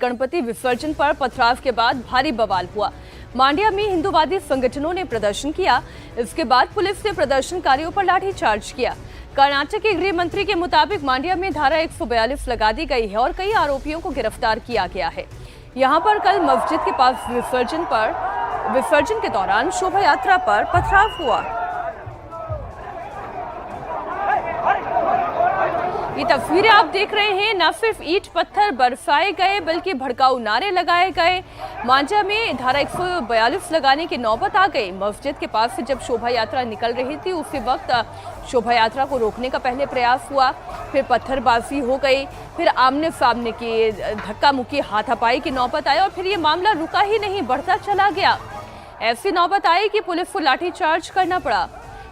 गणपति विसर्जन पर पथराव के बाद भारी बवाल हुआ। मांड्या में हिंदूवादी संगठनों ने प्रदर्शन किया। इसके बाद पुलिस ने प्रदर्शनकारियों पर लाठीचार्ज किया। कर्नाटक के गृह मंत्री के मुताबिक मांड्या में धारा 142 लगा दी गई है और कई आरोपियों को गिरफ्तार किया गया है। यहां पर कल मस्जिद के पास विसर्जन के दौरान शोभा यात्रा पर पथराव हुआ। ये तस्वीरें आप देख रहे हैं, न सिर्फ ईंट पत्थर बरसाए गए बल्कि भड़काऊ नारे लगाए गए। मांड्या में धारा 142 लगाने की नौबत आ गई। मस्जिद के पास से जब शोभा यात्रा निकल रही थी उसी वक्त शोभा यात्रा को रोकने का पहले प्रयास हुआ, फिर पत्थरबाजी हो गई, फिर आमने सामने की धक्का मुक्की हाथापाई की नौबत आई और फिर ये मामला रुका ही नहीं, बढ़ता चला गया। ऐसी नौबत आई कि पुलिस को लाठीचार्ज करना पड़ा।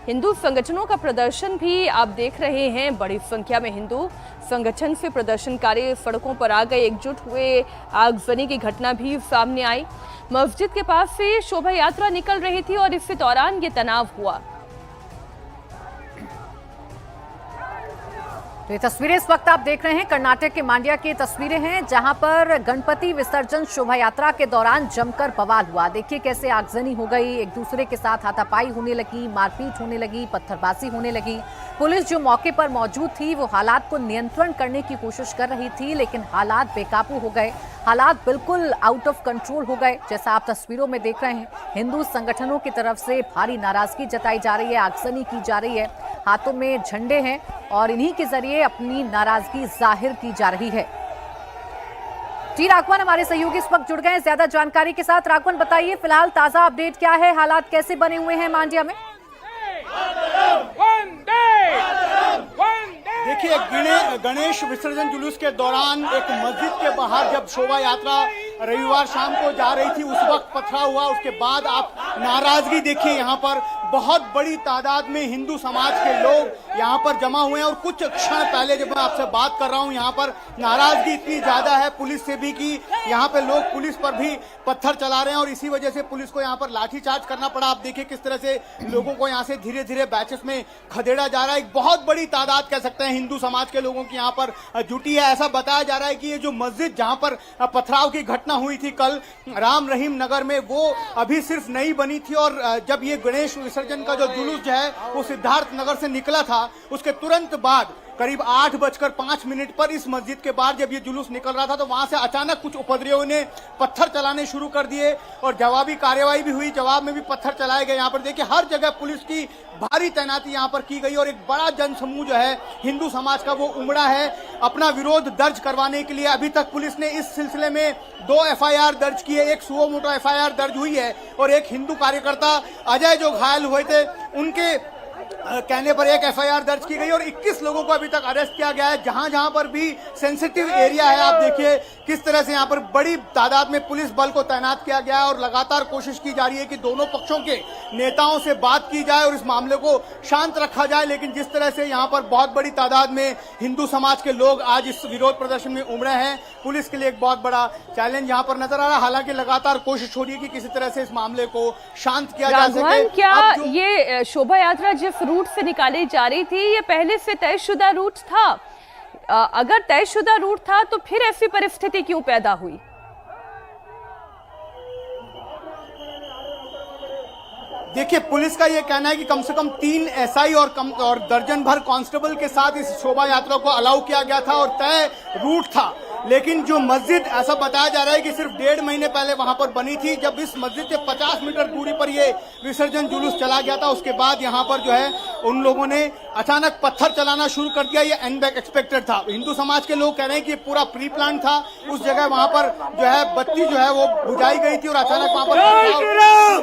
हिंदू संगठनों का प्रदर्शन भी आप देख रहे हैं। बड़ी संख्या में हिंदू संगठन से प्रदर्शनकारी सड़कों पर आ गए, एकजुट हुए। आगजनी की घटना भी सामने आई। मस्जिद के पास से शोभा यात्रा निकल रही थी और इसी दौरान ये तनाव हुआ। तो ये तस्वीरें इस वक्त आप देख रहे हैं कर्नाटक के मांड्या की तस्वीरें हैं, जहां पर गणपति विसर्जन शोभा यात्रा के दौरान जमकर बवाल हुआ। देखिए कैसे आगजनी हो गई, एक दूसरे के साथ हाथापाई होने लगी, मारपीट होने लगी, पत्थरबाजी होने लगी। पुलिस जो मौके पर मौजूद थी वो हालात को नियंत्रण करने की कोशिश कर रही थी, लेकिन हालात बेकाबू हो गए। हालात बिल्कुल आउट ऑफ कंट्रोल हो गए। जैसा आप तस्वीरों में देख रहे हैं, हिंदू संगठनों की तरफ से भारी नाराजगी जताई जा रही है, आगजनी की जा रही है, हाथों में झंडे हैं और इन्हीं के जरिए अपनी नाराजगी जाहिर की जा रही है। टी राघवन हमारे सहयोगी इस वक्त जुड़ गए हैं ज्यादा जानकारी के साथ। राघवन, बताइए फिलहाल ताजा अपडेट क्या है, हालात कैसे बने हुए हैं मांड्या में? देखिए, गणेश विसर्जन जुलूस के दौरान एक मस्जिद के बाहर जब शोभा यात्रा रविवार शाम को जा रही थी उस वक्त पथराव हुआ। उसके बाद आप नाराजगी देखिए, यहाँ पर बहुत बड़ी तादाद में हिंदू समाज के लोग यहाँ पर जमा हुए हैं और कुछ क्षण पहले जब मैं आपसे बात कर रहा हूँ यहाँ पर नाराजगी इतनी ज्यादा है पुलिस से भी कि यहाँ पे लोग पुलिस पर भी पत्थर चला रहे हैं और इसी वजह से पुलिस को यहाँ पर लाठीचार्ज करना पड़ा। आप देखिए किस तरह से लोगों को यहाँ से धीरे धीरे बैचेस में खदेड़ा जा रहा है। एक बहुत बड़ी तादाद कह सकते हैं हिंदू समाज के लोगों की यहाँ पर जुटी है। ऐसा बताया जा रहा है कि ये जो मस्जिद जहाँ पर पथराव की घटना हुई थी कल राम रहीम नगर में, वो अभी सिर्फ नई बनी थी और जब ये गणेश विसर्जन का जो जुलूस जो है वो सिद्धार्थ नगर से निकला था, उसके तुरंत बाद करीब 8:05 पर इस मस्जिद के बाहर जब ये जुलूस निकल रहा था तो वहां से अचानक कुछ उपद्रवियों ने पत्थर चलाने शुरू कर दिए और जवाबी कार्रवाई भी हुई। जवाब में भी पत्थर चलाए गए। यहाँ पर देखिए हर जगह पुलिस की भारी तैनाती यहाँ पर की गई और एक बड़ा जनसमूह जो है हिंदू समाज का वो उमड़ा है अपना विरोध दर्ज करवाने के लिए। अभी तक पुलिस ने इस सिलसिले में 2 FIR दर्ज की है, एक सुओ मोटो FIR दर्ज हुई है और एक हिंदू कार्यकर्ता अजय जो घायल हुए थे उनके कहने पर एक FIR दर्ज की गई और 21 लोगों को अभी तक अरेस्ट किया गया है। जहां जहां पर भी सेंसिटिव एरिया है, आप देखिए किस तरह से यहां पर बड़ी तादाद में पुलिस बल को तैनात किया गया है और लगातार कोशिश की जा रही है कि दोनों पक्षों के नेताओं से बात की जाए और इस मामले को शांत रखा जाए। लेकिन जिस तरह से यहां पर बहुत बड़ी तादाद में हिंदू समाज के लोग आज इस विरोध प्रदर्शन में उमड़े हैं, पुलिस के लिए एक बहुत बड़ा चैलेंज यहां पर नजर आ रहा है। हालांकि लगातार कोशिश हो रही है कि किसी तरह से इस मामले को शांत किया जा सके। क्या ये शोभा यात्रा जिस रूट से निकाली जा रही थी ये पहले से तयशुदा रूट था? अगर तयशुदा रूट था तो फिर ऐसी परिस्थिति क्यों पैदा हुई? देखिए, पुलिस का यह कहना है कि कम से कम 3 SI और दर्जन भर कांस्टेबल के साथ इस शोभा यात्रा को अलाउ किया गया था और तय रूट था। लेकिन जो मस्जिद ऐसा बताया जा रहा है कि सिर्फ 1.5 महीने पहले वहां पर बनी थी। जब इस मस्जिद से 50 मीटर दूरी पर ये विसर्जन जुलूस चला गया था उसके बाद यहाँ पर जो है उन लोगों ने अचानक पत्थर चलाना शुरू कर दिया। ये अनएक्सपेक्टेड था। हिंदू समाज के लोग कह रहे हैं कि ये पूरा प्री प्लान था। उस जगह वहां पर जो है बत्ती जो है वो बुझाई गई थी और अचानक वहां पर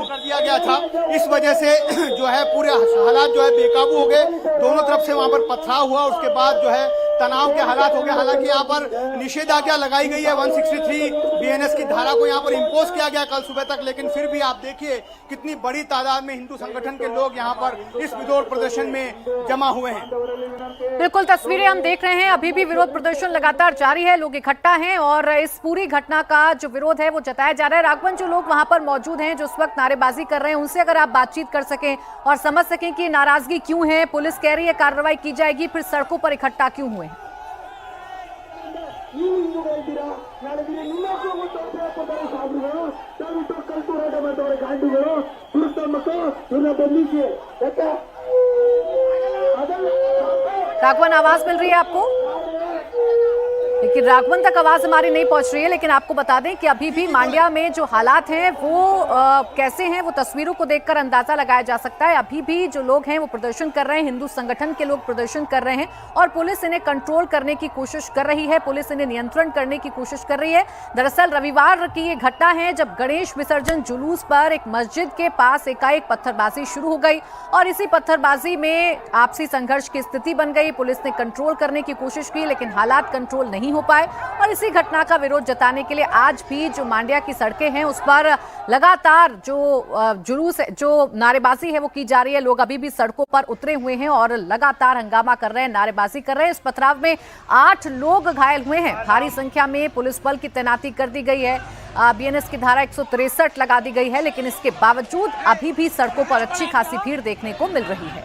कर दिया गया था। इस वजह से जो है पूरे हालात जो है बेकाबू हो गए। दोनों तरफ से वहां पर पथराव हुआ, उसके बाद जो है तनाव के हालात हो गए। हालांकि यहाँ पर निषेधाज्ञा लगाई गई है, 163 BNS की धारा को यहाँ पर इम्पोज किया गया कल सुबह तक। लेकिन फिर भी आप देखिए कितनी बड़ी तादाद में हिंदू संगठन के लोग यहाँ पर इस विरोध प्रदर्शन में जमा हुए हैं। बिल्कुल तस्वीरें हम देख रहे हैं, अभी भी विरोध प्रदर्शन लगातार जारी है, लोग इकट्ठा हैं और इस पूरी घटना का जो विरोध है वो जताया जा रहा है। राघवन, जो लोग वहां पर मौजूद हैं जो उस वक्त नारेबाजी कर रहे हैं उनसे अगर आप बातचीत कर सकें और समझ सकें कि नाराजगी क्यों है, पुलिस कह रही है कार्रवाई की जाएगी, फिर सड़कों पर इकट्ठा क्यों हुए? ಈ ಹಿಂದೂಗಳು ಇದ್ದೀರಾ, ನಾಳೆ ದಿನ ನಿಮ್ಮ ಮಕ್ಕಳು ತೋರಿಸಿ ಹಾಕೋತಾರೆ ಸಾಧುಗಳು, ದಯವಿಟ್ಟು ಕಲ್ತು ಹೋರಾಟ ಮಾಡ್ತಾರೆ ಗಾಂಧಿಗಳು, ದುರ್ತ ಮಕ್ಕಳು ಇವ್ರನ್ನ ಬಂಧಿಸಿ. ಯಾಕೆ राघवन, आवाज मिल रही है आपको? लेकिन राघवन तक आवाज हमारी नहीं पहुंच रही है, लेकिन आपको बता दें कि अभी भी मांड्या में जो हालात हैं वो कैसे हैं वो तस्वीरों को देखकर अंदाजा लगाया जा सकता है। अभी भी जो लोग हैं वो प्रदर्शन कर रहे हैं, हिंदू संगठन के लोग प्रदर्शन कर रहे हैं और पुलिस इन्हें कंट्रोल करने की कोशिश कर रही है, पुलिस इन्हें नियंत्रण करने की कोशिश कर रही है। दरअसल रविवार की ये घटना है जब गणेश विसर्जन जुलूस पर एक मस्जिद के पास एकाएक पत्थरबाजी शुरू हो गई और इसी पत्थरबाजी में आपसी संघर्ष की स्थिति बन गई। पुलिस ने कंट्रोल करने की कोशिश की लेकिन हालात कंट्रोल नहीं हो पाए और इसी घटना का विरोध जताने के लिए आज भी जो मांड्या की सड़कें हैं उस पर लगातार जो जुलूस जो नारेबाजी है वो की जा रही है। लोग अभी भी सड़कों पर उतरे हुए हैं और लगातार हंगामा कर रहे हैं, नारेबाजी कर रहे हैं। इस पथराव में 8 लोग घायल हुए हैं। भारी संख्या में पुलिस बल की तैनाती कर दी गई है। बीएनएस की धारा 163 लगा दी गई है, लेकिन इसके बावजूद अभी भी सड़कों पर अच्छी खासी भीड़ देखने को मिल रही है।